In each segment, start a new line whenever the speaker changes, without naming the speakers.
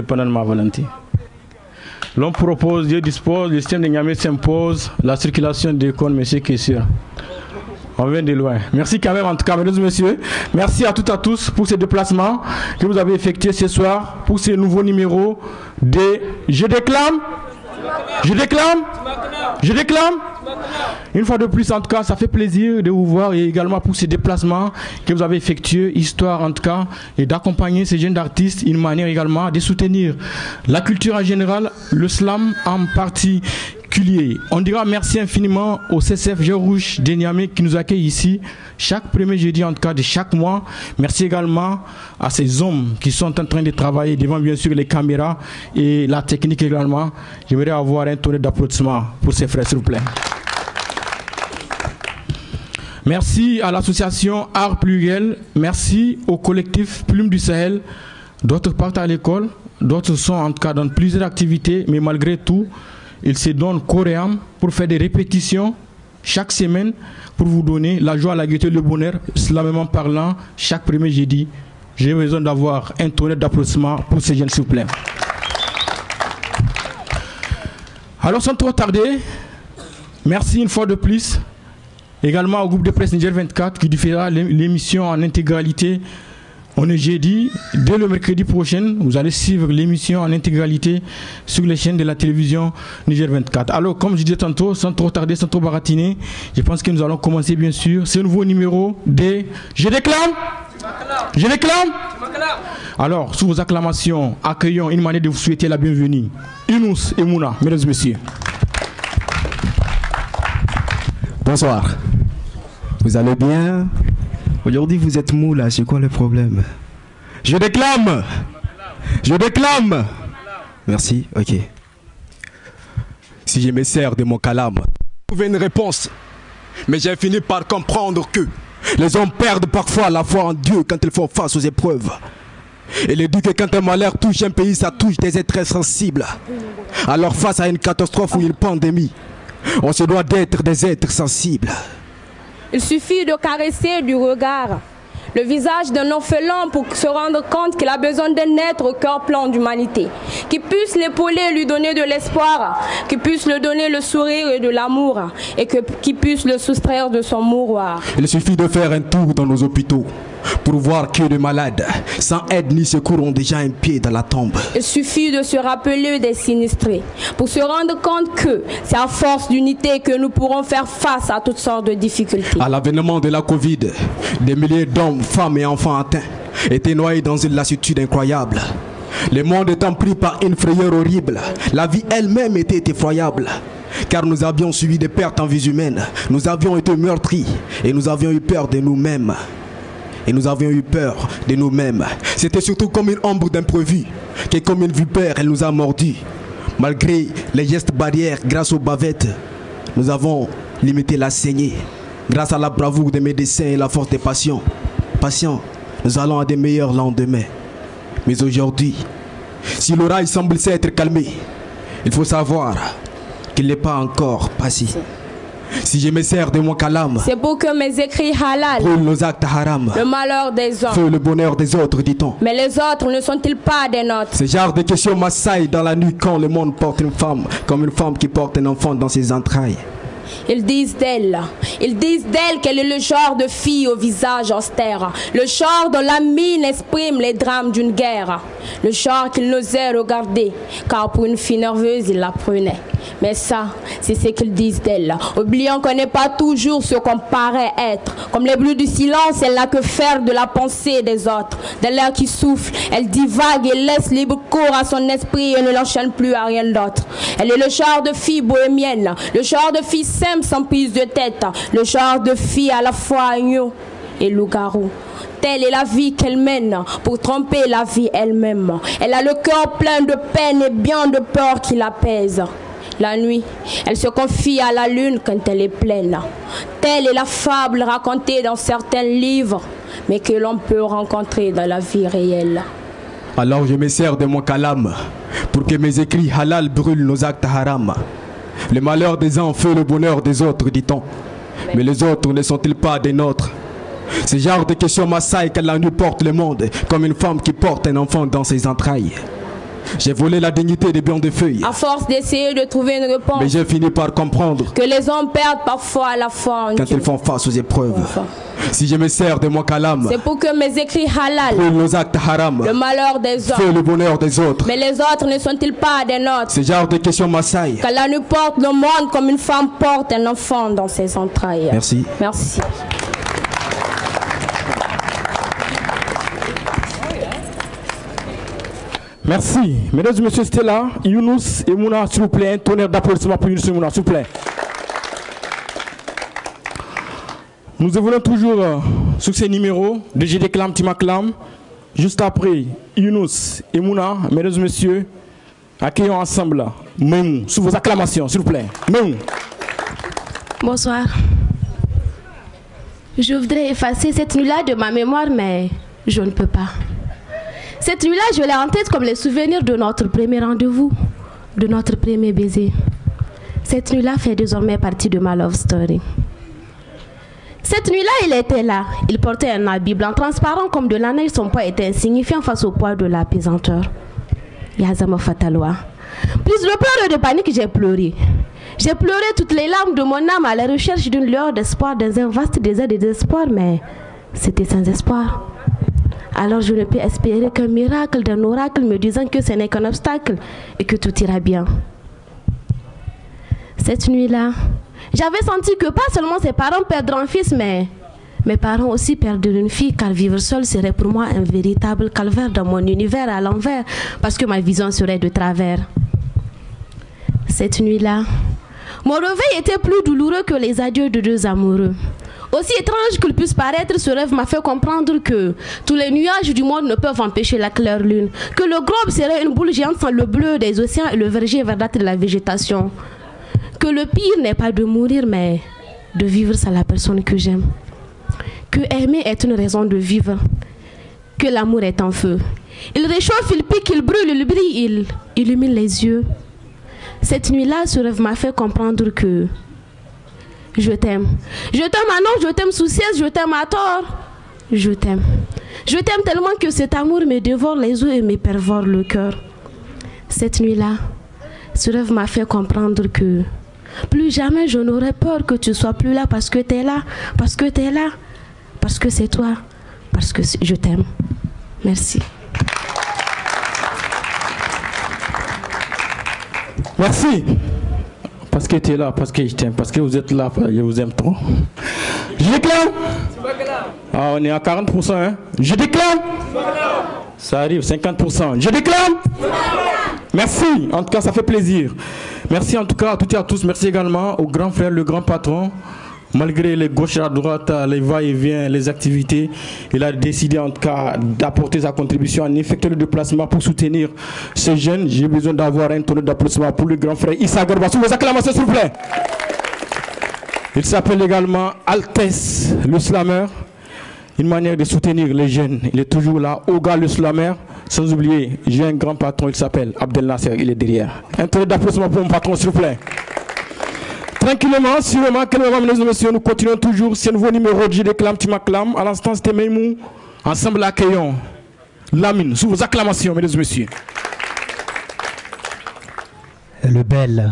pendant ma volonté. L'homme propose, Dieu dispose, le système de Niamey s'impose, la circulation déconne, monsieur qui est sûr. On vient de loin. Merci quand même en tout cas, mesdames et messieurs. Merci à toutes et à tous pour ces déplacements que vous avez effectués ce soir, pour ces nouveaux numéros de Je déclame. Je déclame. Je déclame. Une fois de plus, en tout cas, ça fait plaisir de vous voir et également pour ces déplacements que vous avez effectués, histoire en tout cas, et d'accompagner ces jeunes artistes, une manière également de soutenir la culture en général, le slam en particulier. On dira merci infiniment au CCF Jeux Rouge de Niamey qui nous accueille ici chaque premier jeudi en tout cas de chaque mois. Merci également à ces hommes qui sont en train de travailler devant bien sûr les caméras et la technique également. J'aimerais avoir un tonnerre d'applaudissements pour ces frères s'il vous plaît. Merci à l'association Art Pluriel, merci au collectif Plume du Sahel. D'autres partent à l'école, d'autres sont en tout cas dans plusieurs activités, mais malgré tout, ils se donnent corps et âme pour faire des répétitions chaque semaine pour vous donner la joie, la gaieté, le bonheur, slammément parlant, chaque premier jeudi. J'ai besoin d'avoir un tonnerre d'applaudissements pour ces jeunes s'il vous plaît. Alors sans trop tarder, merci une fois de plus. Également au groupe de presse Niger 24 qui diffusera l'émission en intégralité. On est jeudi, dès le mercredi prochain, vous allez suivre l'émission en intégralité sur les chaînes de la télévision Niger 24. Alors comme je disais tantôt, sans trop tarder, sans trop baratiner, je pense que nous allons commencer bien sûr ce nouveau numéro de Je déclame. Je déclame. Alors, sous vos acclamations, accueillons une manière de vous souhaiter la bienvenue. Younous et Mouna, mesdames et messieurs.
Bonsoir. Vous allez bien? Aujourd'hui vous êtes mou là, c'est quoi le problème? Je déclame. Je déclame. Merci, ok. Si je me sers de mon calame, trouver une réponse. Mais j'ai fini par comprendre que les hommes perdent parfois la foi en Dieu quand ils font face aux épreuves. Et il dit que quand un malheur touche un pays, ça touche des êtres sensibles. Alors face à une catastrophe ou une pandémie, on se doit d'être des êtres sensibles.
Il suffit de caresser du regard le visage d'un orphelin pour se rendre compte qu'il a besoin d'un être au cœur plein d'humanité, qui puisse l'épauler et lui donner de l'espoir, qui puisse lui donner le sourire et de l'amour, et qui puisse le soustraire de son mouroir.
Il suffit de faire un tour dans nos hôpitaux pour voir que les malades, sans aide ni secours, ont déjà un pied dans la tombe.
Il suffit de se rappeler des sinistrés pour se rendre compte que c'est à force d'unité que nous pourrons faire face à toutes sortes de difficultés.
À l'avènement de la Covid, des milliers d'hommes, femmes et enfants atteints étaient noyés dans une lassitude incroyable. Le monde étant pris par une frayeur horrible, la vie elle-même était effroyable. Car nous avions subi des pertes en vies humaines, nous avions été meurtris et nous avions eu peur de nous-mêmes. Et nous avions eu peur de nous-mêmes. C'était surtout comme une ombre d'imprévu, qui comme une vipère, elle nous a mordus. Malgré les gestes barrières, grâce aux bavettes, nous avons limité la saignée. Grâce à la bravoure des médecins et la force des patients, nous allons à des meilleurs lendemains. Mais aujourd'hui, si l'oreille semble s'être calmée, il faut savoir qu'il n'est pas encore passé. Si je me sers de mon calame,
c'est pour que mes écrits halal
brûlent nos actes haram,
le malheur des hommes,
feu le bonheur des autres, dit-on.
Mais les autres ne sont-ils pas des nôtres?
Ce genre de questions m'assaillent dans la nuit quand le monde porte une femme, comme une femme qui porte un enfant dans ses entrailles.
Ils disent d'elle qu'elle est le genre de fille au visage austère, le genre dont la mine exprime les drames d'une guerre, le genre qu'il n'osait regarder, car pour une fille nerveuse, il la prenait. Mais ça, c'est ce qu'ils disent d'elle, oubliant qu'on n'est pas toujours ce qu'on paraît être. Comme les bruits du silence, elle n'a que faire de la pensée des autres. De l'air qui souffle, elle divague et laisse libre cours à son esprit et ne l'enchaîne plus à rien d'autre. Elle est le genre de fille bohémienne, le genre de fille simple sans prise de tête, le genre de fille à la fois agneau et loup-garou. Telle est la vie qu'elle mène pour tromper la vie elle-même. Elle a le cœur plein de peine et bien de peur qui l'apaise. La nuit, elle se confie à la lune quand elle est pleine. Telle est la fable racontée dans certains livres, mais que l'on peut rencontrer dans la vie réelle.
Alors je me sers de mon calame pour que mes écrits halal brûlent nos actes haram. Le malheur des uns fait le bonheur des autres, dit-on. Mais les autres ne sont-ils pas des nôtres? Ce genre de questions m'assaillent quand la nuit porte le monde, comme une femme qui porte un enfant dans ses entrailles. J'ai volé la dignité des biens de feuilles.
À force d'essayer de trouver une réponse.
Mais j'ai fini par comprendre
que les hommes perdent parfois la foi en
quand
Dieu.
ils font face aux épreuves. Si je me sers de mon calame,
c'est pour que mes écrits halal,
pour nos actes haram,
le malheur des hommes,
fait le bonheur des autres.
Mais les autres ne sont-ils pas des nôtres?
Ce genre de questions m'assaillent.
Qu'Allah nous porte le monde comme une femme porte un enfant dans ses entrailles.
Merci.
Merci.
Merci. Mesdames et messieurs, c'était là. Younous et Mouna, s'il vous plaît. Un tonnerre d'applaudissements pour Younous et Mouna, s'il vous plaît. Nous évoluons toujours sur ces numéros de Je déclame, tu m'acclames. Juste après, Younous et Mouna, mesdames et messieurs, accueillons ensemble Memou, sous vos acclamations, s'il vous plaît. Memou.
Bonsoir. Je voudrais effacer cette nuit-là de ma mémoire, mais je ne peux pas. Cette nuit-là, je l'ai en tête comme les souvenirs de notre premier rendez-vous, de notre premier baiser. Cette nuit-là fait désormais partie de ma love story. Cette nuit-là, il était là. Il portait un habit blanc transparent comme de la neige. Son poids était insignifiant face au poids de la pesanteur. Yazama Fataloa. Plus de peur et de panique, j'ai pleuré. J'ai pleuré toutes les larmes de mon âme à la recherche d'une lueur d'espoir dans un vaste désert de désespoir, mais c'était sans espoir. Alors je ne peux espérer qu'un miracle d'un oracle me disant que ce n'est qu'un obstacle et que tout ira bien. Cette nuit-là, j'avais senti que pas seulement ses parents perdront un fils, mais mes parents aussi perdront une fille, car vivre seul serait pour moi un véritable calvaire dans mon univers à l'envers, parce que ma vision serait de travers. Cette nuit-là, mon réveil était plus douloureux que les adieux de deux amoureux. Aussi étrange qu'il puisse paraître, ce rêve m'a fait comprendre que tous les nuages du monde ne peuvent empêcher la claire lune, que le globe serait une boule géante sans le bleu des océans et le verger verdâtre de la végétation, que le pire n'est pas de mourir mais de vivre sans la personne que j'aime, que aimer est une raison de vivre, que l'amour est en feu. Il réchauffe, il pique, il brûle, il brille, il illumine les yeux. Cette nuit-là, ce rêve m'a fait comprendre que je t'aime. Je t'aime à non, je t'aime sous cesse, je t'aime à tort. Je t'aime. Je t'aime tellement que cet amour me dévore les os et me pervore le cœur. Cette nuit-là, ce rêve m'a fait comprendre que plus jamais je n'aurai peur que tu sois plus là parce que tu es là, parce que tu es là, parce que c'est toi, parce que je t'aime. Merci.
Merci. Parce que tu es là, parce que je t'aime, parce que vous êtes là, je vous aime trop. Je déclame. Ah, on est à 40%, hein. Je déclame. Ça arrive, 50%. Je déclame. Merci. En tout cas, ça fait plaisir. Merci en tout cas à toutes et à tous. Merci également au grand frère, le grand patron. Malgré les gauches à droite, les va-et-vient, les activités, il a décidé en tout cas d'apporter sa contribution en effectuant le déplacement pour soutenir ces jeunes. J'ai besoin d'avoir un tonneau d'applaudissements pour le grand frère Issa Garba. Sous vos acclamations, s'il vous plaît. Il s'appelle également Altesse, le slammer. Une manière de soutenir les jeunes. Il est toujours là. Oga, le slammer. Sans oublier, j'ai un grand patron, il s'appelle Abdel Nasser, il est derrière. Un tonneau d'applaudissements pour mon patron, s'il vous plaît. Tranquillement, sûrement, calmement, mesdames et messieurs, nous continuons toujours. C'est un nouveau numéro de Je déclame, tu m'acclames. À l'instant, c'était Meimou. Ensemble, accueillons Lamine. Sous vos acclamations, mesdames et messieurs.
Elle est belle.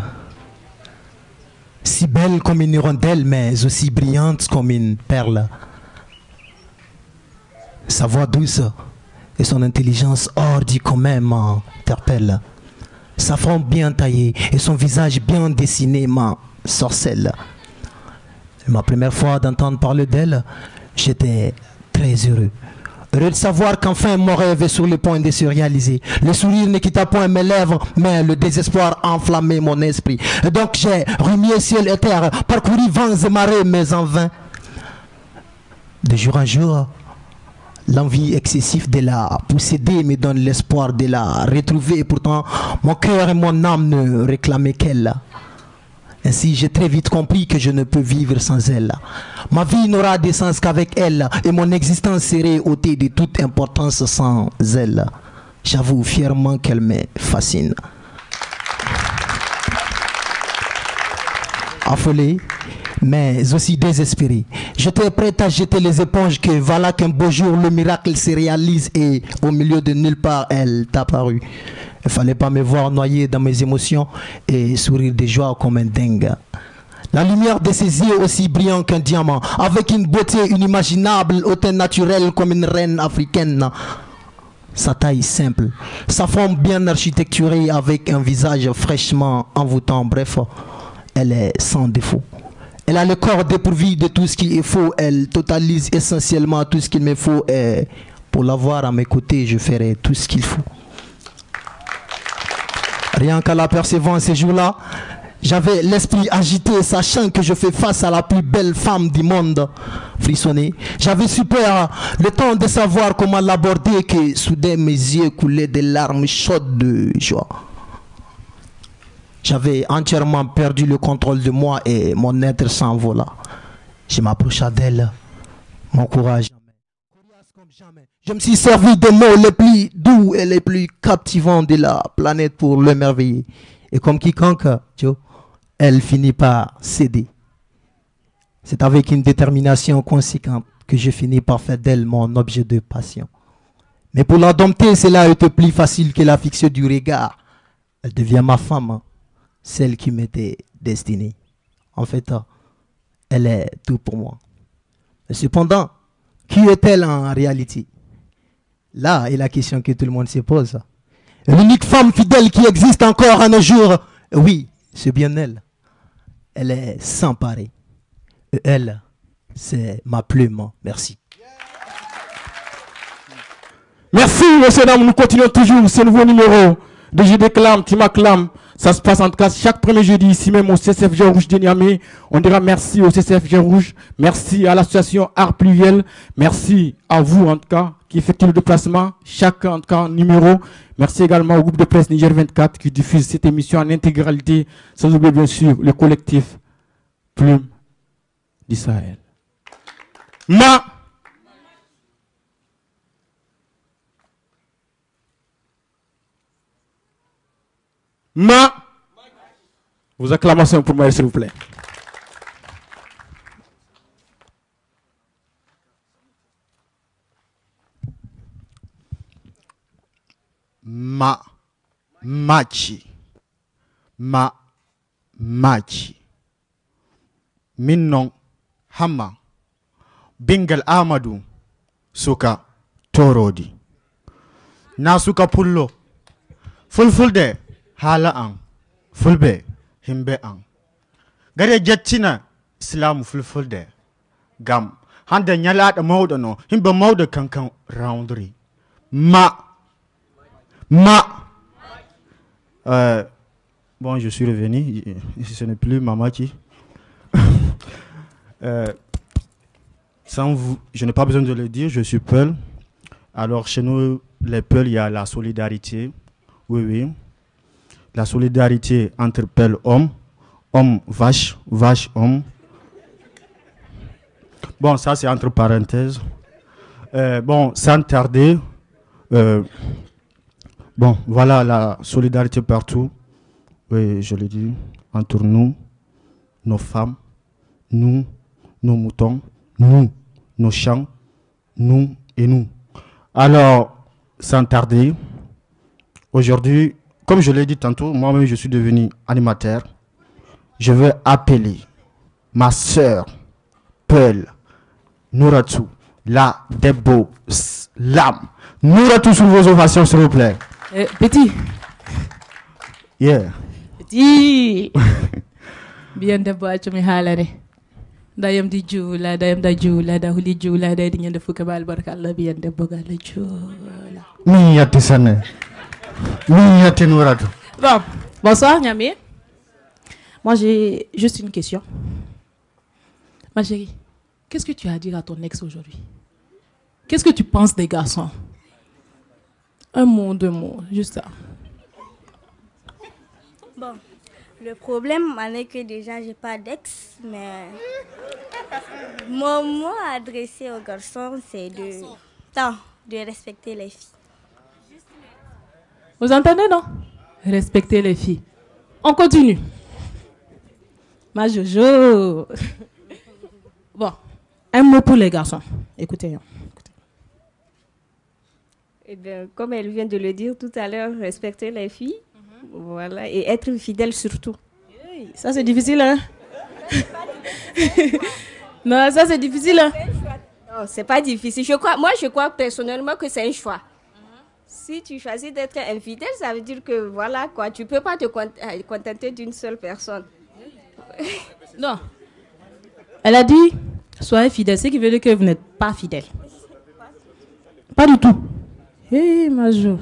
Si belle comme une hirondelle, mais aussi brillante comme une perle. Sa voix douce et son intelligence hors du commun m'interpellent. Sa forme bien taillée et son visage bien dessiné m'ensorcelle. Ma première fois d'entendre parler d'elle, j'étais très heureux. Heureux de savoir qu'enfin mon rêve est sur le point de se réaliser. Le sourire ne quitta point mes lèvres, mais le désespoir enflammait mon esprit. Et donc j'ai remué ciel et terre, parcouru vents et marées, mais en vain. De jour en jour, l'envie excessive de la posséder me donne l'espoir de la retrouver. Pourtant, mon cœur et mon âme ne réclamaient qu'elle. Ainsi, j'ai très vite compris que je ne peux vivre sans elle. Ma vie n'aura de sens qu'avec elle, et mon existence serait ôtée de toute importance sans elle. J'avoue fièrement qu'elle me fascine. Affolé, mais aussi désespéré, J'étais prête à jeter les éponges que voilà qu'un beau jour le miracle se réalise et au milieu de nulle part elle t'a apparu. Il fallait pas me voir noyé dans mes émotions et sourire de joie comme un dingue. La lumière de ses yeux aussi brillant qu'un diamant, avec une beauté inimaginable, au teint naturel comme une reine africaine. Sa taille simple, sa forme bien architecturée avec un visage fraîchement envoûtant. Bref, elle est sans défaut. Elle a le corps dépourvu de tout ce qui est faux. Elle totalise essentiellement tout ce qu'il me faut. Et pour l'avoir à mes côtés, je ferai tout ce qu'il faut. Rien qu'à l'apercevant ces jours-là, j'avais l'esprit agité, sachant que je fais face à la plus belle femme du monde. Frissonné, j'avais super le temps de savoir comment l'aborder, que soudain mes yeux coulaient des larmes chaudes de joie. J'avais entièrement perdu le contrôle de moi et mon être s'envola. Je m'approcha d'elle, mon courage. Je me suis servi des mots les plus doux et les plus captivants de la planète pour l'émerveiller. Et comme quiconque, elle finit par céder. C'est avec une détermination conséquente que je finis par faire d'elle mon objet de passion. Mais pour la dompter, cela a été plus facile que la fiction du regard. Elle devient ma femme, celle qui m'était destinée. En fait, elle est tout pour moi. Mais cependant, qui est-elle en réalité? Là est la question que tout le monde se pose. L'unique femme fidèle qui existe encore à nos jours, oui, c'est bien elle. Elle est sans pareil. Et elle, c'est ma plume. Merci.
Merci, messieurs, dames. Nous continuons toujours ce nouveau numéro de Je déclame, tu m'acclames. Ça se passe en tout cas chaque premier jeudi ici même au CCFG Rouge de Niamey. On dira merci au CCFG Rouge. Merci à l'association Art Pluriel. Merci à vous en tout cas qui effectue le déplacement. Chaque en tout cas numéro. Merci également au groupe de presse Niger 24 qui diffuse cette émission en intégralité. Sans oublier bien sûr le collectif Plume d'Israël. Vos acclamations pour moi, s'il vous plaît.
Machi. Minnon Hamma Bingal Amadou Suka Torodi Na suka pullo Fulfulde Hala an Fulbe Himbe an Gare jettina Islam fulfulde Gam Hande nyala da mawda no Himbe mawda kankan roundry Bon, je suis revenu. Ce n'est plus Mamachi. Sans vous, je n'ai pas besoin de le dire, je suis Peul. Alors, chez nous, les Peuls, il y a la solidarité. Oui. La solidarité entre Peul homme, homme vache, vache homme. Bon, ça, c'est entre parenthèses. Bon, sans tarder, bon, voilà la solidarité partout. Oui, je l'ai dit, entre nous, nos femmes, nous, nos moutons, nous, nos champs, nous et nous. Alors, sans tarder, aujourd'hui, comme je l'ai dit tantôt, moi-même je suis devenu animateur. Je veux appeler ma sœur, Peul, Nouratou, la Debo, l'âme. Nouratou sous vos ovations, s'il vous plaît.
Petit.
Yeah.
Petit. Bien de bois, tu me halare. Dayam di jula, dayam da jula, da huli jula, da di nyande fuka bal barkalla bien de boga le jula.
Mi yati sane. Mi yati Nouratou.
Bon, bonsoir Niamey. Moi j'ai juste une question. Ma chérie, qu'est-ce que tu as à dire à ton ex aujourd'hui? Qu'est-ce que tu penses des garçons? Un mot, deux mots, juste ça.
Bon, le problème, c'est que déjà, j'ai pas d'ex, mais mon mot adressé aux garçons, c'est de respecter les filles.
Vous entendez, non? Respecter les filles. On continue. Ma Jojo. Bon, Un mot pour les garçons. Écoutez.
Eh bien, comme elle vient de le dire tout à l'heure, respecter les filles, voilà, et être fidèle surtout.
Hey, ça c'est difficile, hein? Non, ça c'est difficile, hein?
Non, c'est pas difficile. Je crois personnellement que c'est un choix. Si tu choisis d'être infidèle, ça veut dire que voilà quoi, tu peux pas te contenter d'une seule personne.
Non. Elle a dit, soyez fidèle, ce qui veut dire que vous n'êtes pas fidèle. Pas du tout. Hé, Major.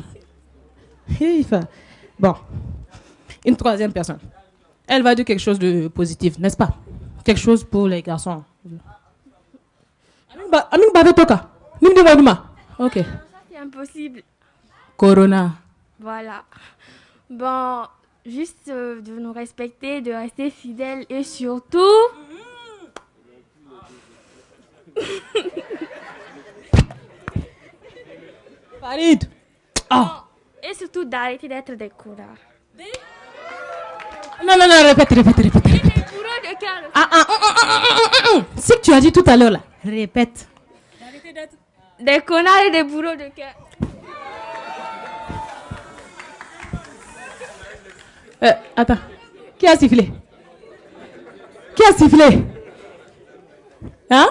Bon. Une troisième personne. Elle va dire quelque chose de positif, n'est-ce pas? Quelque chose pour les garçons. Ok.
C'est impossible.
Corona.
Voilà. Bon, juste de nous respecter, de rester fidèles et surtout...
Farid. Ah.
Et surtout d'arrêter d'être des coureurs.
Non, répète. Ce que tu as dit tout à l'heure là, répète.
Des connards et des bourreaux de cœur.
Attends, qui a sifflé? Hein?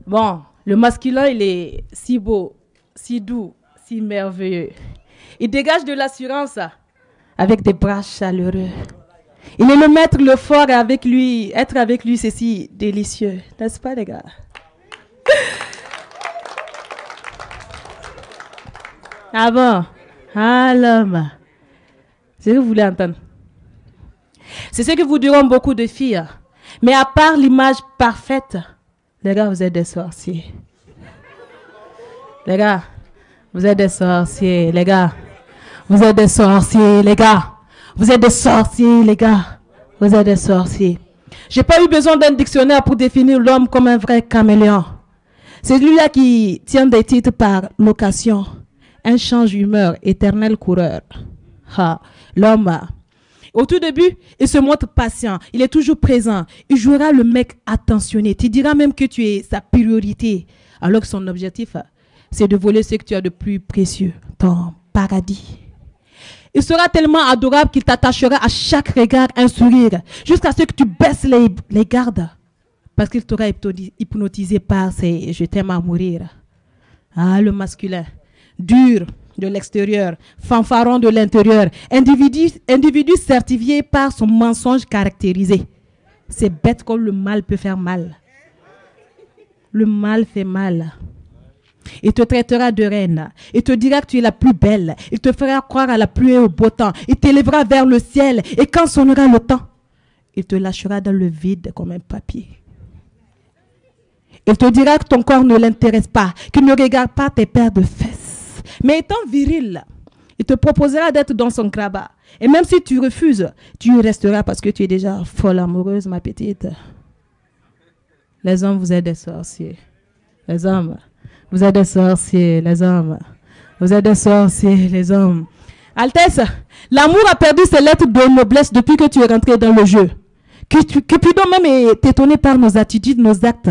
Bon, le masculin, il est si beau, si doux, si merveilleux. Il dégage de l'assurance avec des bras chaleureux. Il est le maître, le fort avec lui. Être avec lui, c'est si délicieux. N'est-ce pas, les gars? Ah bon? Ah l'homme. C'est ce que vous voulez entendre. C'est ce que vous diront beaucoup de filles. Mais à part l'image parfaite, les gars, vous êtes des sorciers. Les gars, vous êtes des sorciers. Les gars, vous êtes des sorciers. Les gars, vous êtes des sorciers. Les gars, vous êtes des sorciers. J'ai pas eu besoin d'un dictionnaire pour définir l'homme comme un vrai caméléon. C'est lui-là qui tient des titres par location. Un change d'humeur, éternel coureur. L'homme, au tout début, il se montre patient. Il est toujours présent. Il jouera le mec attentionné. Tu diras même que tu es sa priorité. Alors que son objectif, c'est de voler ce que tu as de plus précieux, ton paradis. Il sera tellement adorable qu'il t'attachera à chaque regard un sourire, jusqu'à ce que tu baisses les gardes. Parce qu'il t'aura hypnotisé par ses « je t'aime à mourir ». Ah, le masculin, dur de l'extérieur, fanfaron de l'intérieur, individu certifié par son mensonge caractérisé. C'est bête comme le mal peut faire mal. Le mal fait mal. Il te traitera de reine. Il te dira que tu es la plus belle. Il te fera croire à la pluie et au beau temps. Il t'élèvera vers le ciel. Et quand sonnera le temps, il te lâchera dans le vide comme un papier. Il te dira que ton corps ne l'intéresse pas, qu'il ne regarde pas tes paires de fesses. Mais étant viril, il te proposera d'être dans son grabat. Et même si tu refuses, tu y resteras parce que tu es déjà folle amoureuse, ma petite. Les hommes, vous êtes des sorciers. Les hommes, vous êtes des sorciers. Les hommes, vous êtes des sorciers. Les hommes. Altesse, l'amour a perdu ses lettres de noblesse depuis que tu es rentré dans le jeu. Cupidon même est étonné par nos attitudes, nos actes,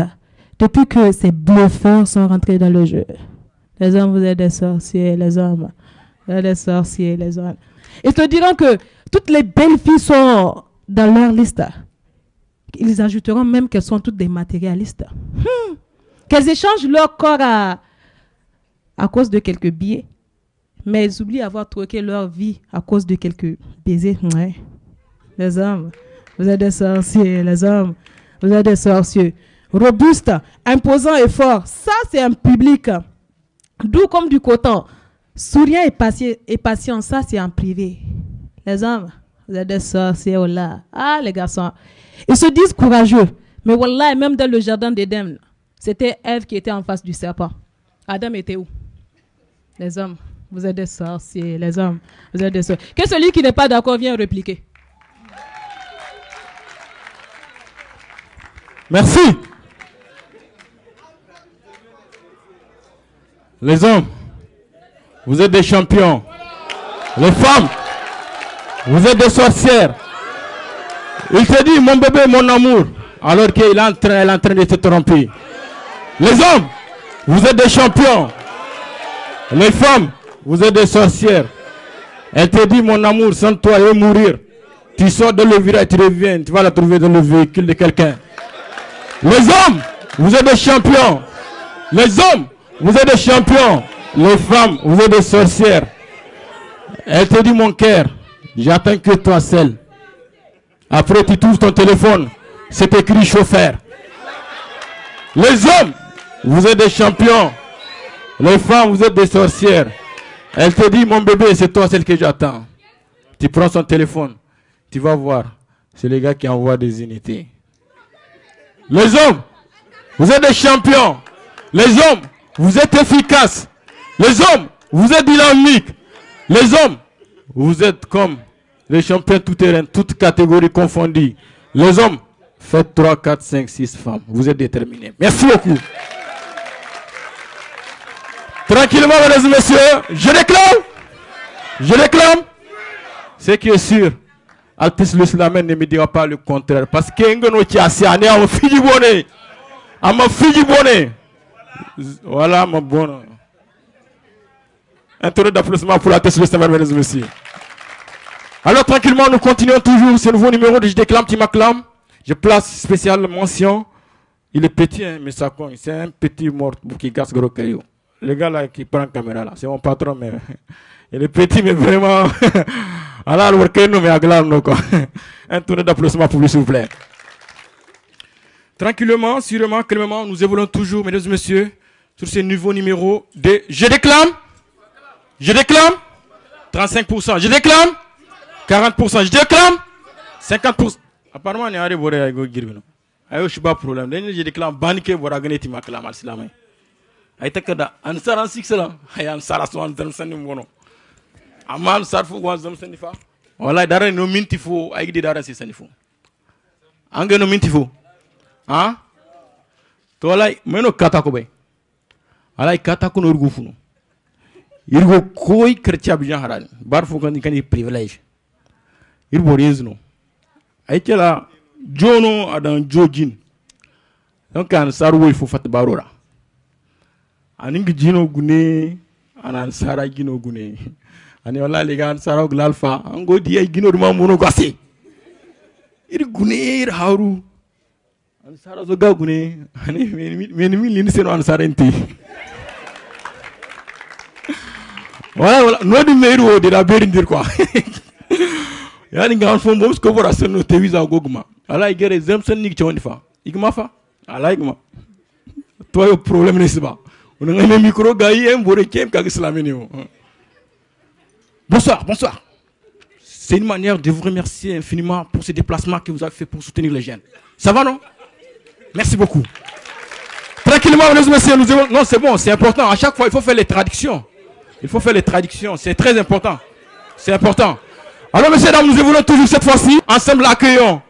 depuis que ces bluffeurs sont rentrés dans le jeu. Les hommes, vous êtes des sorciers. Les hommes, vous êtes des sorciers. Les hommes. Ils te diront que toutes les belles filles sont dans leur liste. Ils ajouteront même qu'elles sont toutes des matérialistes. Qu'elles échangent leur corps à cause de quelques billets. Mais elles oublient d'avoir troqué leur vie à cause de quelques baisers. Ouais. Les hommes, vous êtes des sorciers. Les hommes, vous êtes des sorciers. Robuste, imposant et fort. Ça, c'est un public doux comme du coton. Souriant et patient, ça, c'est en privé. Les hommes, vous êtes des sorciers. Oh là. Ah, les garçons. Ils se disent courageux. Mais wallah, même dans le jardin d'Éden, c'était Ève qui était en face du serpent. Adam était où? Les hommes, vous êtes des sorciers. Les hommes, vous êtes des sorciers. Que celui qui n'est pas d'accord vienne répliquer.
Merci. Les hommes, vous êtes des champions. Les femmes, vous êtes des sorcières. Il te dit, mon bébé, mon amour, alors qu'elle est en train de se tromper. Les hommes, vous êtes des champions. Les femmes, vous êtes des sorcières. Elle te dit, mon amour, sans toi, je vais mourir. Tu sors de le virage, tu reviens, tu vas la trouver dans le véhicule de quelqu'un. Les hommes, vous êtes des champions. Les hommes, vous êtes des champions. Les femmes, vous êtes des sorcières. Elle te dit, mon cœur, j'attends que toi seul. Après, tu trouves ton téléphone. C'est écrit chauffeur. Les hommes, vous êtes des champions. Les femmes, vous êtes des sorcières. Elle te dit, mon bébé, c'est toi celle que j'attends. Tu prends son téléphone. Tu vas voir. C'est les gars qui envoient des unités. Les hommes, vous êtes des champions. Les hommes, vous êtes efficaces. Les hommes, vous êtes dynamiques. Les hommes, vous êtes comme les champions tout terrain, toutes catégories confondues. Les hommes, faites 3, 4, 5, 6 femmes. Vous êtes déterminés. Merci beaucoup. Tranquillement, mesdames et messieurs, je réclame. Ce qui est sûr, Altis le Slamène ne me dira pas le contraire. Parce que Ngono Tiasi a un fille bonnet. À ma fille bonnet. Voilà mon bon. Un tour d'applaudissement pour Altis le Slamène, mesdames et messieurs. Alors tranquillement, nous continuons toujours ce nouveau numéro de Je déclame, tu m'acclames. Je place spéciale mention. Il est petit, hein, mais ça compte. C'est un petit mort qui casse gros caillou. Le gars là qui prend la caméra là, c'est mon patron, mais il est petit, mais vraiment. Alors, un tour d'applaudissement pour lui, s'il vous plaît. Tranquillement, sûrement, calmement, nous évoluons toujours, mesdames et messieurs, sur ce nouveau numéro de Je déclame. 35%. Je déclame. 40%. Je déclame. 50%. Apparemment, on est arrivé à Girvino. Je suis pas problème. Je déclame. Banque, vous avez gagné, tu m'acclames. Aitakada ansara siksela hay ansara so an sani mono aman sarfu wa sani fa wallahi dara no minti fo ay di dara si sani fo anga no minti fo ha to wallahi meno kata ko bay wallahi kata ko no rugo funo irgo koy kertia bi jaharani bar fo kan privilege irbo rezno ay kela jono adan jojin donc an saru wo fo fat barora aningi jino gune anan sara gino gune ani wala ligan sara glalfa ango di ay gino dum mono gase ir gune ir haru an sara zo ga gune ani men mi lin seno an sara enti wala no di meru de la berindir quoi yani ngan fo mbom ko bora seno te visa goguma ala igere zemsen ni chawndi fa igma fa ala igma to yo problème ne siba. Bonsoir. C'est une manière de vous remercier infiniment pour ce déplacement que vous avez fait pour soutenir les jeunes. Ça va, non? Merci beaucoup. Tranquillement, mesdames et messieurs, nous avons... Non, c'est bon, c'est important. À chaque fois, il faut faire les traductions. C'est très important. C'est important. Alors, messieurs, dames, nous évoluons toujours cette fois-ci. Ensemble, accueillons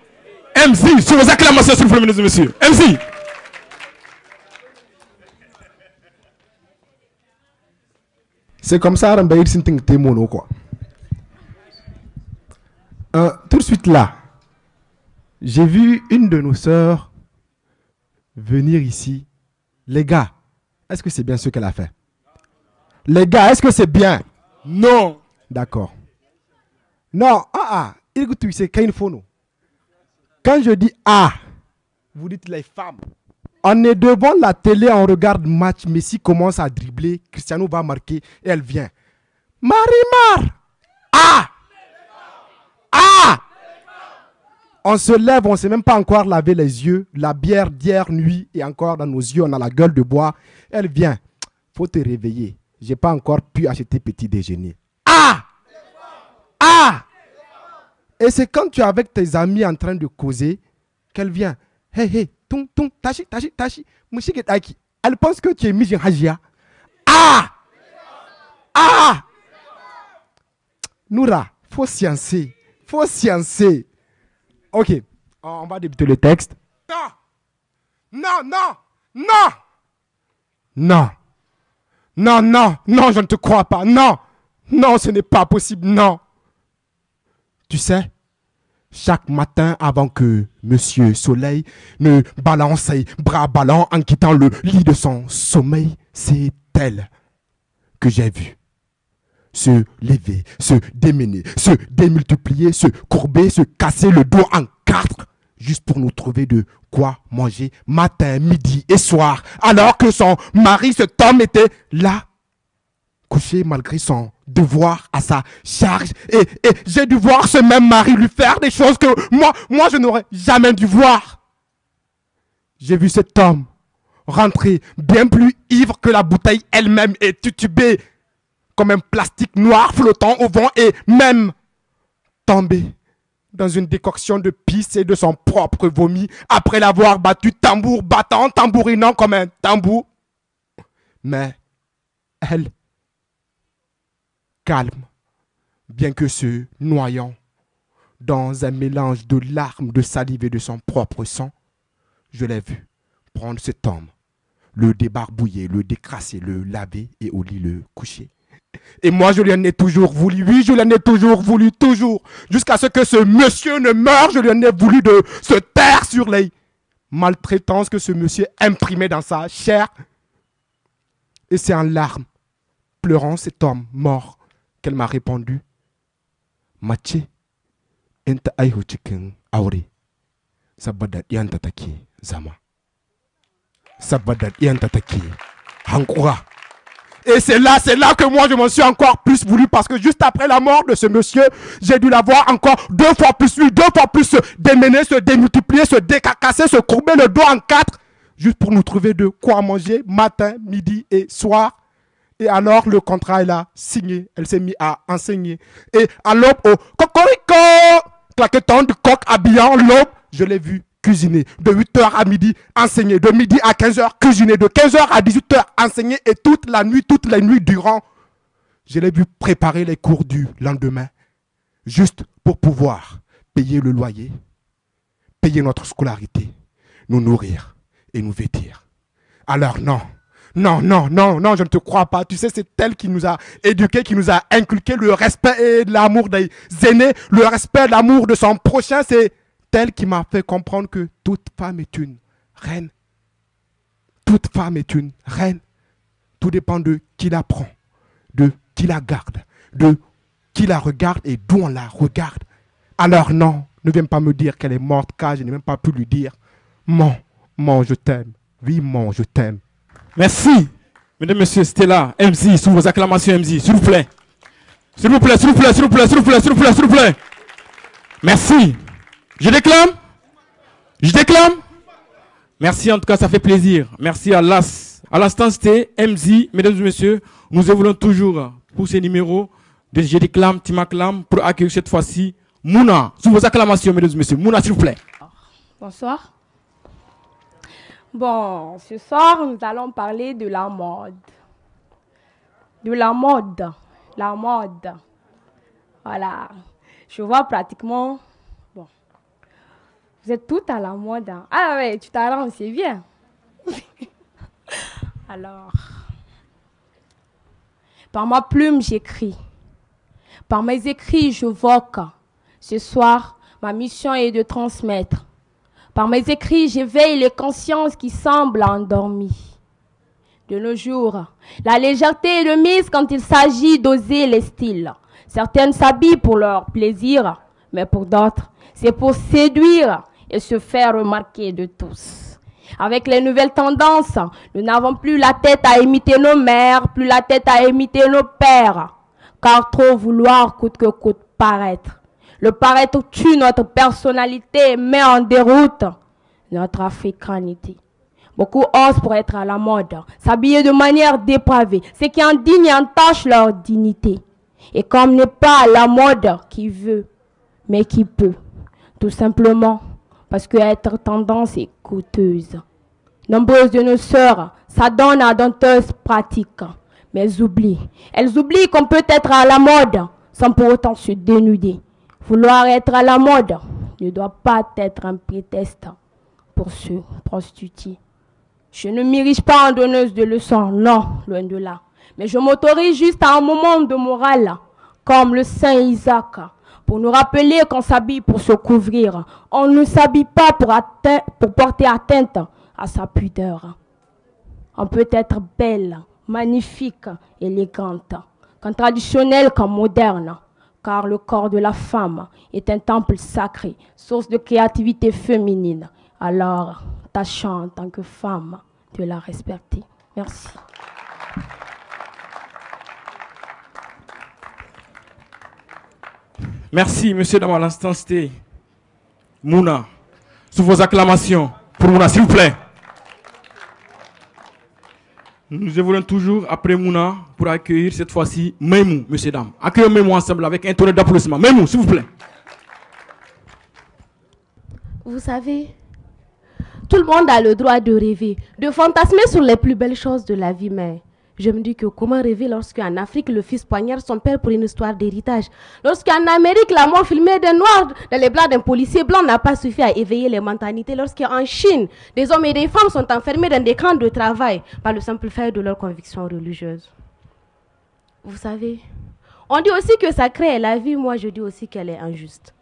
MC sur vos acclamations, s'il vous plaît, mesdames et messieurs. MC.
C'est comme ça, quoi. Tout de suite là, j'ai vu une de nos sœurs venir ici. Les gars, est-ce que c'est bien ce qu'elle a fait? Les gars, est-ce que c'est bien?
Non.
D'accord. Non, écoute, c'est qu'il faut nous. Quand je dis vous dites les femmes. On est devant la télé, on regarde match, Messi commence à dribbler, Cristiano va marquer, et elle vient. Marimar! On se lève, on ne sait même pas encore laver les yeux, la bière d'hier nuit, et encore dans nos yeux, on a la gueule de bois. Elle vient. Faut te réveiller. J'ai pas encore pu acheter petit déjeuner. Et c'est quand tu es avec tes amis en train de causer, qu'elle vient. Hey, tachi. Elle pense que tu es Mijin Hajia. Noura, faut sciencer. Ok, on va débuter le texte. Non, je ne te crois pas. Non, ce n'est pas possible. Non. Tu sais, Chaque matin avant que Monsieur Soleil ne balance ses bras ballants en quittant le lit de son sommeil, c'est elle que j'ai vue se lever, se démener, se démultiplier, se courber, se casser le dos en quatre, juste pour nous trouver de quoi manger matin, midi et soir, alors que son mari, cet homme, était là, couché malgré son devoir à sa charge. Et j'ai dû voir ce même mari lui faire des choses que moi je n'aurais jamais dû voir. J'ai vu cet homme rentrer bien plus ivre que la bouteille elle-même et tutubé comme un plastique noir flottant au vent et même tomber dans une décoction de pisse et de son propre vomi après l'avoir battu tambour battant, tambourinant comme un tambour. Mais elle, calme, bien que se noyant dans un mélange de larmes, de salive et de son propre sang, je l'ai vu prendre cet homme, le débarbouiller, le décrasser, le laver et au lit le coucher. Et moi, je lui en ai toujours voulu, oui, je lui en ai toujours voulu, toujours. Jusqu'à ce que ce monsieur ne meure, je lui en ai voulu de se taire sur les maltraitances que ce monsieur imprimait dans sa chair. Et c'est en larmes, pleurant cet homme mort, qu'elle m'a répondu, Mache, enta aihu chicken aure, sabada yanta take zama, sabada yanta take hankura. Et c'est là que moi je m'en suis encore plus voulu, parce que juste après la mort de ce monsieur, j'ai dû la voir encore 2 fois plus lui, 2 fois plus se démener, se démultiplier, se décarcasser, se courber le dos en 4, juste pour nous trouver de quoi manger matin, midi et soir. Et alors le contrat elle a signé, elle s'est mise à enseigner. Et à l'aube, au cocorico, claquetant du coq habillant, l'aube, je l'ai vu cuisiner, de 8h à midi, enseigner, de midi à 15h, cuisiner, de 15h à 18h, enseigner, et toute la nuit durant, je l'ai vu préparer les cours du lendemain, juste pour pouvoir payer le loyer, payer notre scolarité, nous nourrir et nous vêtir. Alors non, je ne te crois pas. Tu sais, c'est elle qui nous a éduqués, qui nous a inculqué le respect et l'amour des aînés, le respect et l'amour de son prochain. C'est elle qui m'a fait comprendre que toute femme est une reine. Toute femme est une reine. Tout dépend de qui la prend, de qui la garde, de qui la regarde et d'où on la regarde. Alors non, ne viens pas me dire qu'elle est morte, car je n'ai même pas pu lui dire, Mon, je t'aime. Oui, je t'aime.
Merci. Mesdames, Messieurs, c'était là. MC, sous vos acclamations, MC, s'il vous plaît. S'il vous plaît, s'il vous plaît, s'il vous plaît, s'il vous plaît, s'il vous plaît, s'il vous plaît. Merci. Je déclame. Je déclame. Merci, en tout cas, ça fait plaisir. Merci à l'AS. À l'instant, c'était MZ. Mesdames et messieurs, nous évoluons toujours pour ces numéros de Je déclame, tu m'acclames, pour accueillir cette fois-ci Mouna. Sous vos acclamations, mesdames et messieurs. Mouna, s'il vous plaît.
Bonsoir. Bon, ce soir, nous allons parler de la mode. De la mode. La mode. Voilà. Je vois pratiquement... Bon. Vous êtes toutes à la mode. Hein. Ah ouais, tu t'arranges, c'est bien. Alors... Par ma plume, j'écris. Par mes écrits, je voque. Ce soir, ma mission est de transmettre. Par mes écrits, j'éveille les consciences qui semblent endormies. De nos jours, la légèreté est de mise quand il s'agit d'oser les styles. Certaines s'habillent pour leur plaisir, mais pour d'autres, c'est pour séduire et se faire remarquer de tous. Avec les nouvelles tendances, nous n'avons plus la tête à imiter nos mères, plus la tête à imiter nos pères, car trop vouloir coûte que coûte paraître. Le paraître tue notre personnalité et met en déroute notre africanité. Beaucoup osent pour être à la mode, s'habiller de manière dépravée, ce qui indigne et entache leur dignité. Et comme n'est pas la mode qui veut, mais qui peut, tout simplement parce que être tendance est coûteuse. Nombreuses de nos sœurs s'adonnent à dompteuses pratiques, mais elles oublient qu'on peut être à la mode sans pour autant se dénuder. Vouloir être à la mode ne doit pas être un prétexte pour se prostituer. Je ne m'érige pas en donneuse de leçons, non, loin de là. Mais je m'autorise juste à un moment de morale, comme le saint Isaac, pour nous rappeler qu'on s'habille pour se couvrir. On ne s'habille pas pour porter atteinte à sa pudeur. On peut être belle, magnifique, élégante, qu'en traditionnelle qu'en moderne, car le corps de la femme est un temple sacré, source de créativité féminine. Alors, tâchons en tant que femme de la respecter. Merci.
Merci, monsieur, dans l'instant, c'était Mouna. Sous vos acclamations pour Mouna, s'il vous plaît. Nous évoluons toujours après Mouna pour accueillir cette fois-ci Maïmou, monsieur, dames. Accueillons Maïmou ensemble avec un tonnerre d'applaudissements. Maïmou, s'il vous plaît.
Vous savez, tout le monde a le droit de rêver, de fantasmer sur les plus belles choses de la vie, mais je me dis que comment rêver lorsqu'en Afrique, le fils poignarde son père pour une histoire d'héritage? Lorsqu'en Amérique, la mort filmée des Noirs dans les bras d'un policier blanc n'a pas suffi à éveiller les mentalités. Lorsqu'en Chine, des hommes et des femmes sont enfermés dans des camps de travail par le simple fait de leurs convictions religieuses. Vous savez, on dit aussi que sacrée est la vie, moi je dis aussi qu'elle est injuste.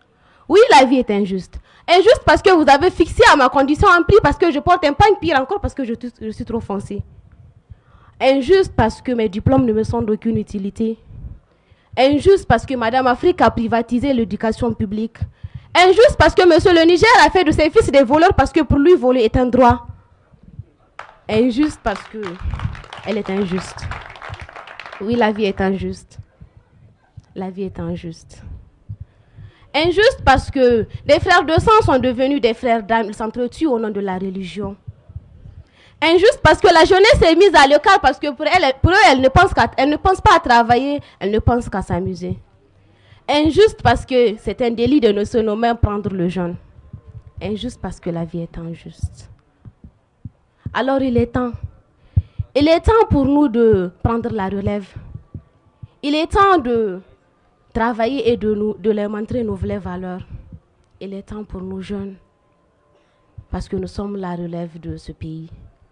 Oui, la vie est injuste. Injuste parce que vous avez fixé à ma condition un prix, parce que je porte un pagne, pire encore parce que je suis trop foncée. Injuste parce que mes diplômes ne me sont d'aucune utilité. Injuste parce que Madame Afrique a privatisé l'éducation publique. Injuste parce que Monsieur le Niger a fait de ses fils des voleurs parce que pour lui voler est un droit. Injuste parce que elle est injuste. Oui, la vie est injuste. La vie est injuste. Injuste parce que des frères de sang sont devenus des frères d'âme. Ils s'entretuent au nom de la religion. Injuste parce que la jeunesse est mise à l'écart parce que pour eux, elle ne pense pas à travailler, elle ne pense qu'à s'amuser. Injuste parce que c'est un délit de ne se nommer prendre le jeune. Injuste parce que la vie est injuste. Alors il est temps. Il est temps pour nous de prendre la relève. Il est temps de travailler et de leur montrer nos vraies valeurs. Il est temps pour nous jeunes. Parce que nous sommes la relève de ce pays.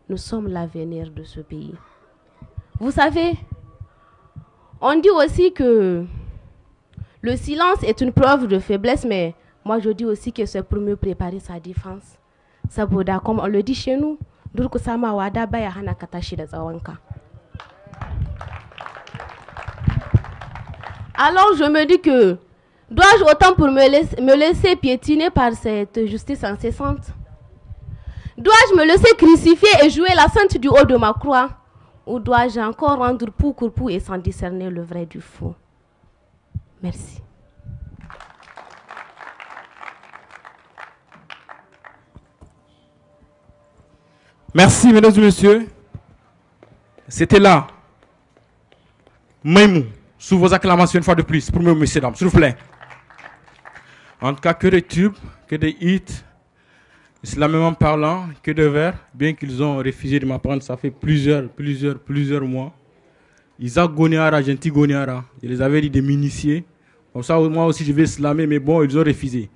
Nous sommes l'avenir de ce pays. Vous savez, on dit aussi que le silence est une preuve de faiblesse, mais moi je dis aussi que c'est pour mieux préparer sa défense. Saboda, comme on le dit chez nous, alors je me dis que dois-je autant pour me laisser piétiner par cette justice incessante? Dois-je me laisser crucifier et jouer la sainte du haut de ma croix? Ou dois-je encore rendre pour et sans discerner le vrai du faux? Merci.
Merci, mesdames et messieurs. C'était là. Maïmou, sous vos acclamations une fois de plus, pour mes messieurs, dames, s'il vous plaît. En tout cas, que des tubes, que des hits. Islamiquement parlant, que de vers, bien qu'ils ont refusé de m'apprendre, ça fait plusieurs mois. Isaac Goniara, Gentil Goniara, je les avais dit de m'initier. Comme ça, moi aussi, je vais slammer, mais bon, ils ont refusé.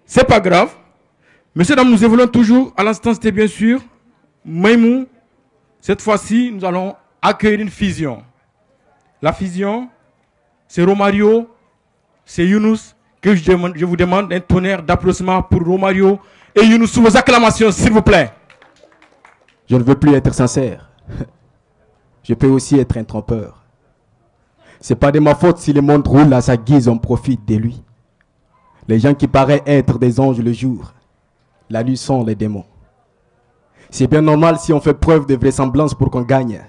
C'est pas grave. Messieurs, dames, nous évoluons toujours. À l'instant, c'était bien sûr Maïmou. Cette fois-ci, nous allons accueillir une fusion. La fusion, c'est Romario, c'est Younous, que je vous demande un tonnerre d'applaudissements pour Romario et Younous sous vos acclamations, s'il vous plaît.
Je ne veux plus être sincère. Je peux aussi être un trompeur. C'est pas de ma faute si le monde roule à sa guise, on profite de lui. Les gens qui paraissent être des anges le jour, la nuit sont les démons. C'est bien normal si on fait preuve de vraisemblance pour qu'on gagne.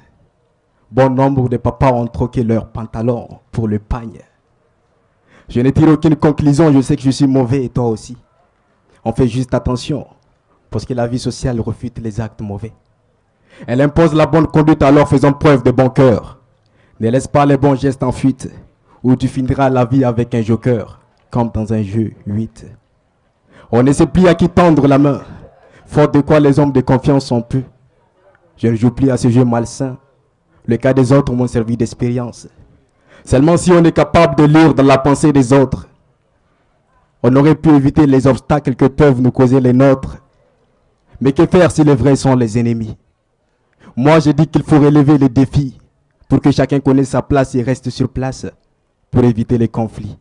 Bon nombre de papas ont troqué leurs pantalons pour le pagne. Je ne tire aucune conclusion, je sais que je suis mauvais et toi aussi. On fait juste attention, parce que la vie sociale refute les actes mauvais. Elle impose la bonne conduite, alors faisons preuve de bon cœur. Ne laisse pas les bons gestes en fuite, ou tu finiras la vie avec un joker, comme dans un jeu 8. On ne sait plus à qui tendre la main, faute de quoi les hommes de confiance sont peu. Je ne joue plus à ce jeu malsain. Le cas des autres m'ont servi d'expérience. Seulement si on est capable de lire dans la pensée des autres, on aurait pu éviter les obstacles que peuvent nous causer les nôtres. Mais que faire si les vrais sont les ennemis? Moi, je dis qu'il faut relever les défis pour que chacun connaisse sa place et reste sur place pour éviter les conflits.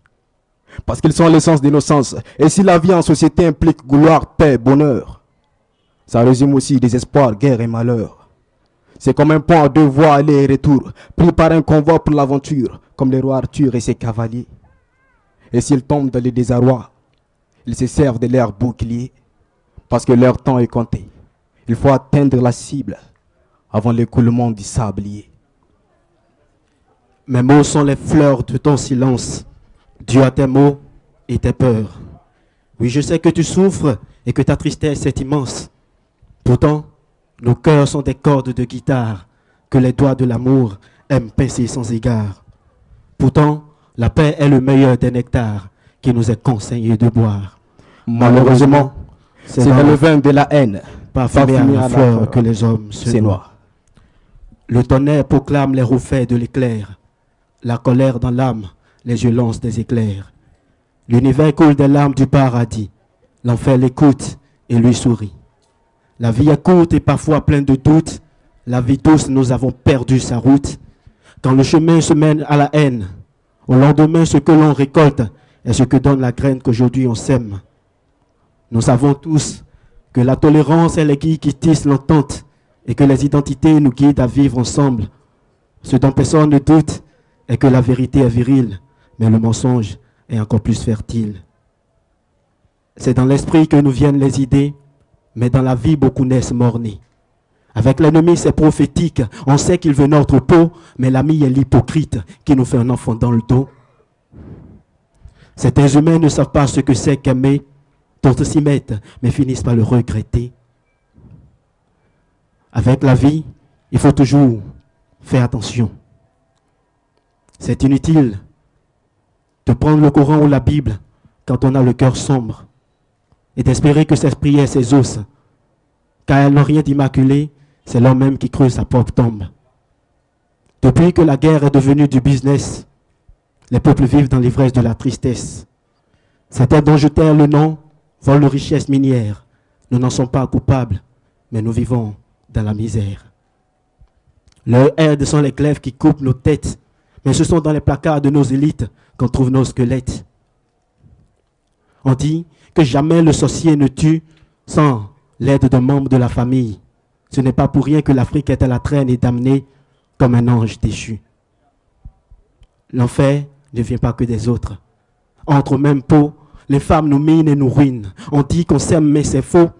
parce qu'ils sont l'essence d'innocence. Et si la vie en société implique gloire, paix, bonheur, ça résume aussi désespoir, guerre et malheur. C'est comme un pont à deux voies aller et retour, pris par un convoi pour l'aventure, comme les rois Arthur et ses cavaliers. Et s'ils tombent dans les désarrois, ils se servent de leur bouclier, parce que leur temps est compté. Il faut atteindre la cible avant l'écoulement du sablier.
Mes mots sont les fleurs de ton silence, dû à tes mots et tes peurs. Oui, je sais que tu souffres et que ta tristesse est immense. Pourtant, nos cœurs sont des cordes de guitare que les doigts de l'amour aiment pincer sans égard. Pourtant, la paix est le meilleur des nectars qui nous est conseillé de boire.
Malheureusement, c'est dans le vin de la haine,
parfumé à la fleur que les hommes se noient. Le tonnerre proclame les rouffets de l'éclair. La colère dans l'âme, les yeux lancent des éclairs. L'univers coule des larmes du paradis. L'enfer l'écoute et lui sourit. La vie est courte et parfois pleine de doutes. La vie douce, nous avons perdu sa route. Quand le chemin se mène à la haine, au lendemain, ce que l'on récolte est ce que donne la graine qu'aujourd'hui on sème. Nous savons tous que la tolérance est l'aiguille qui tisse l'entente et que les identités nous guident à vivre ensemble. Ce dont personne ne doute est que la vérité est virile, mais le mensonge est encore plus fertile. C'est dans l'esprit que nous viennent les idées, mais dans la vie, beaucoup naissent morts-nés. Avec l'ennemi, c'est prophétique. On sait qu'il veut notre peau, mais l'ami est l'hypocrite qui nous fait un enfant dans le dos. Certains humains ne savent pas ce que c'est qu'aimer. D'autres s'y mettent, mais finissent par le regretter. Avec la vie, il faut toujours faire attention. C'est inutile de prendre le Coran ou la Bible quand on a le cœur sombre et d'espérer que cette prière s'exauce, car elles n'ont rien d'immaculé, c'est l'homme même qui creuse sa propre tombe. Depuis que la guerre est devenue du business, les peuples vivent dans l'ivresse de la tristesse. Certains dont je taire le nom volent les richesses minières. Nous n'en sommes pas coupables, mais nous vivons dans la misère. Leurs aides sont les glaives qui coupent nos têtes, mais ce sont dans les placards de nos élites qu'on trouve nos squelettes. On dit que jamais le sorcier ne tue sans l'aide d'un membre de la famille. Ce n'est pas pour rien que l'Afrique est à la traîne et damnée comme un ange déchu. L'enfer ne vient pas que des autres. Entre mêmes pots, les femmes nous minent et nous ruinent. On dit qu'on s'aime mais c'est faux.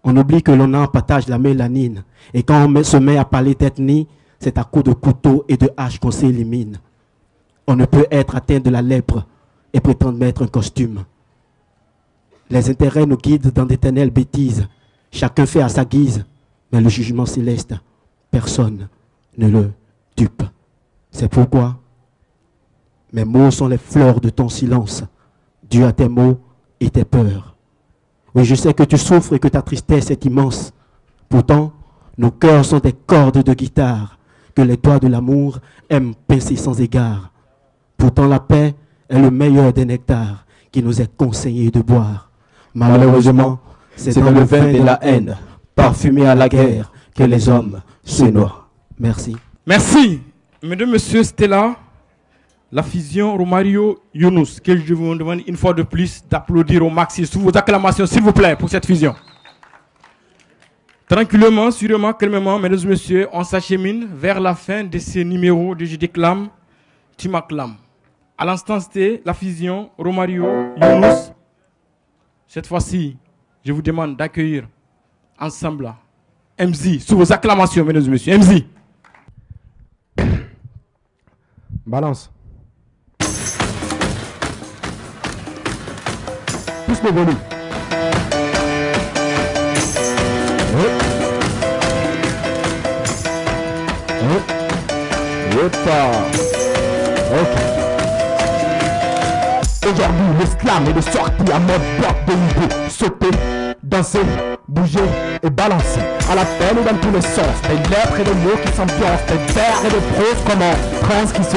On oublie que l'on en partage la mélanine. Et quand on se met à parler d'ethnie, c'est à coups de couteau et de hache qu'on s'élimine. On ne peut être atteint de la lèpre et prétendre mettre un costume. Les intérêts nous guident dans d'éternelles bêtises. Chacun fait à sa guise, mais le jugement céleste, personne ne le dupe. C'est pourquoi mes mots sont les fleurs de ton silence, dû à tes mots et tes peurs. Oui, je sais que tu souffres et que ta tristesse est immense. Pourtant, nos cœurs sont des cordes de guitare que les doigts de l'amour aiment pincer sans égard. Pourtant, la paix est le meilleur des nectars qui nous est conseillé de boire. Malheureusement, c'est dans le vin de la haine, parfumé à la guerre, que les hommes se noient. Merci.
Merci. Mesdames, Messieurs, c'était là la fusion Romario Younous, que je vous demande une fois de plus d'applaudir au maxi sous vos acclamations, s'il vous plaît, pour cette fusion. Tranquillement, sûrement, calmement, mesdames et messieurs, on s'achemine vers la fin de ce numéro de Je déclame, tu m'acclames. À l'instant, c'était la fusion Romario Younous. Cette fois-ci, je vous demande d'accueillir ensemble MZ, sous vos acclamations, mesdames et messieurs. MZ.
Balance. Plus le volume.
Aujourd'hui, l'islam est de sortie à mode bloc de l'idée. Sauter, danser, bouger et balancer. À la peine ou dans tous les sens. Des lettres et des mots qui s'ambiancent. Des vers et des proses comme un prince qui se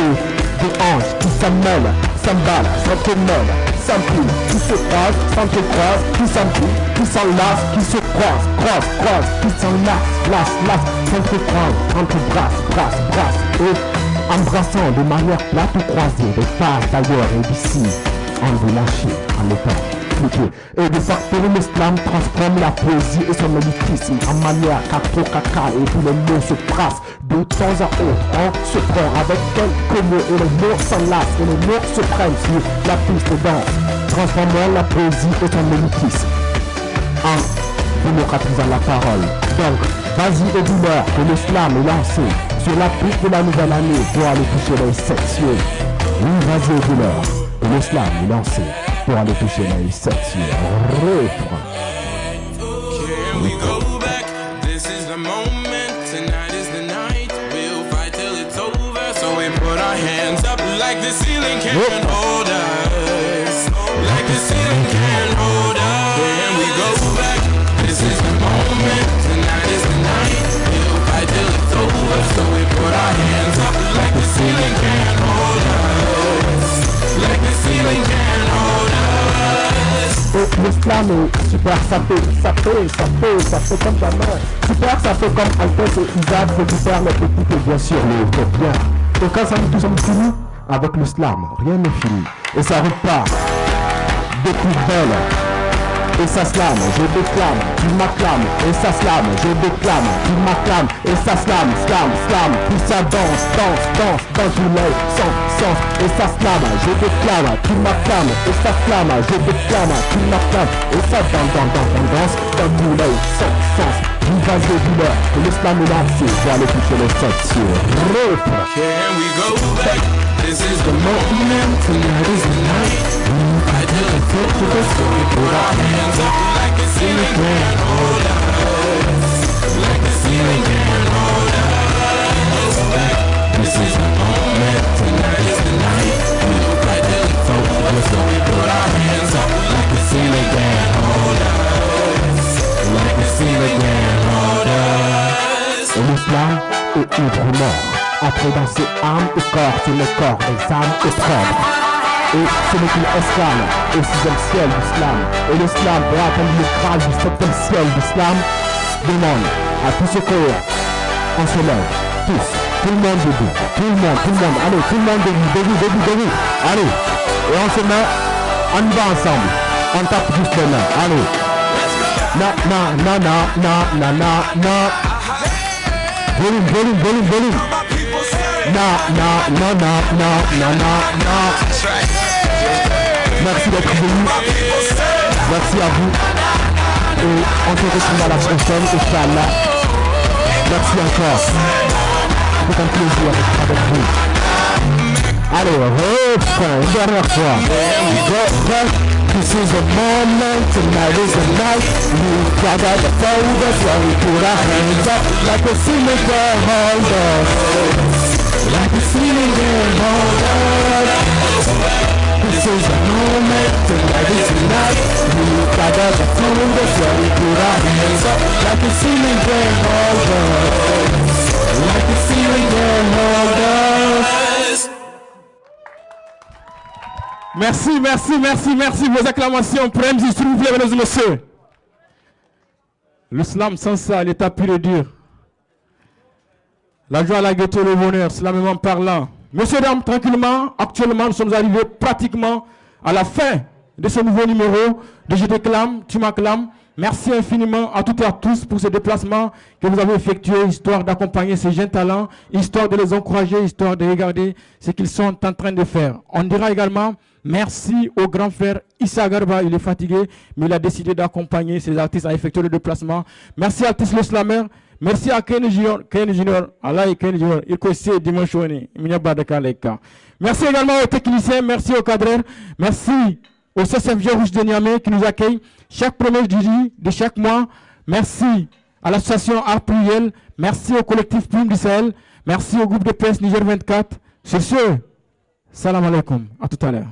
déhanche, qui s'amène, s'emballe, s'entremêle, s'empile, qui se croise, s'entrecroise, qui s'empile, qui s'enlace, qui se croise, croise, qui s'enlace, lace, s'entrecroise, entre-brasse, brasse, et embrassant de manière plate ou croisée, des phases d'ailleurs et d'ici. endimanché en étant fliqué. Et de factory, l'islam transforme la poésie et son élitisme en manière caca et tous les mots se brassent de temps à autre. On se prend avec quelques mots et les mots s'enlacent et les mots se prennent sur la piste de danse, transformant la poésie et son élitisme en démocratisant la parole. Donc, vas-y et dis-leur que l'islam est lancé sur la piste de la nouvelle année pour aller toucher les sections. Oui, vas-y et dis-leur que l'islam est lancé pour aller toucher les sections. Refrain.
Can we go back? This is the moment. Tonight is the night. We'll fight till it's over. So we put our hands up like the ceiling can't hold us. Like the ceiling can't hold us. Can we go back? This is the moment. Tonight is the night. We'll fight till it's over. So we put our hands up like the ceiling can't hold us. Like the ceiling can't hold us.
L'islam est super, ça fait comme jamais. Super, ça fait comme Altesse et Isaac, c'est super, les petites et bien sûr les bien. Et quand ça nous sommes finis, avec l'islam, rien n'est fini. Et ça repart de plus belle. Et ça slame, je déclame, tu m'acclames. Et ça slame, je déclame, tu m'acclames. Et ça slame, slam, puis ça danse dans tous les sens. Et ça slame, je déclame, tu m'acclames. Et ça slame, je déclame, tu m'acclames. Et ça danse dans tous les sens. Vas-y, dis-leur que l'islam est lancé pour aller toucher les sections. Refrain.
Can we go back? This is the moment. Tonight is the night. I till it fit to the story. Put our hands up like the ceiling can't hold us. Like the ceiling can't hold us. This is the moment. Tonight is the night. I till it fit to the story. Put our hands up like the ceiling can't hold us. Like the ceiling can't hold us.
Et l'islam est ivre mort. Après dans ses âmes et corps sur le corps des âmes épreuves. Et ce n'est qu'une esclave au 6e ciel d'islam. Et l'islam doit atteindre le grade du 7e ciel d'islam. Demande à tous ceux corps. On se lève, tous, tout le monde debout, tout le monde, allez, tout le monde debout, allez. Et on se met, on y va ensemble, on tape juste les mains, allez. Na. Volume. Na. Merci d'être venu. Merci à vous. Et on se retrouve à la prochaine, Inch'Allah. Merci encore. C'est un plaisir avec vous. Allez, refrain, une dernière fois. This is the moment, tonight is the night. We gather the folders while we put our hands up like the ceiling can hold us. Like the ceiling can hold us. This is the moment, tonight is the night. We gather the folders while we put our hands up like the ceiling can hold us. Like the ceiling can hold us.
Merci. Vos acclamations pour MC, s'il vous plaît, mesdames et messieurs. L'islam sans ça, l'état pur et dur. La joie, la gaieté, le bonheur, islamiquement parlant. Messieurs, dames, tranquillement, actuellement, nous sommes arrivés pratiquement à la fin de ce nouveau numéro de Je déclame, tu m'acclames. Merci infiniment à toutes et à tous pour ce déplacement que vous avez effectué, histoire d'accompagner ces jeunes talents, histoire de les encourager, histoire de regarder ce qu'ils sont en train de faire. On dira également merci au grand frère Issa Garba, il est fatigué, mais il a décidé d'accompagner ces artistes à effectuer le déplacement. Merci à tous les slameurs, merci à Ken Junior, Allah et Ken Junior, il connaît dimanche. Merci également aux techniciens, merci aux cadreurs, merci au CCFG Rouge de Niamey qui nous accueille chaque premier jeudi de chaque mois. Merci à l'association Art Pluriel, merci au collectif Plume du Sahel, merci au groupe de presse Niger 24. Sur ce, salam alaikum, à tout à l'heure.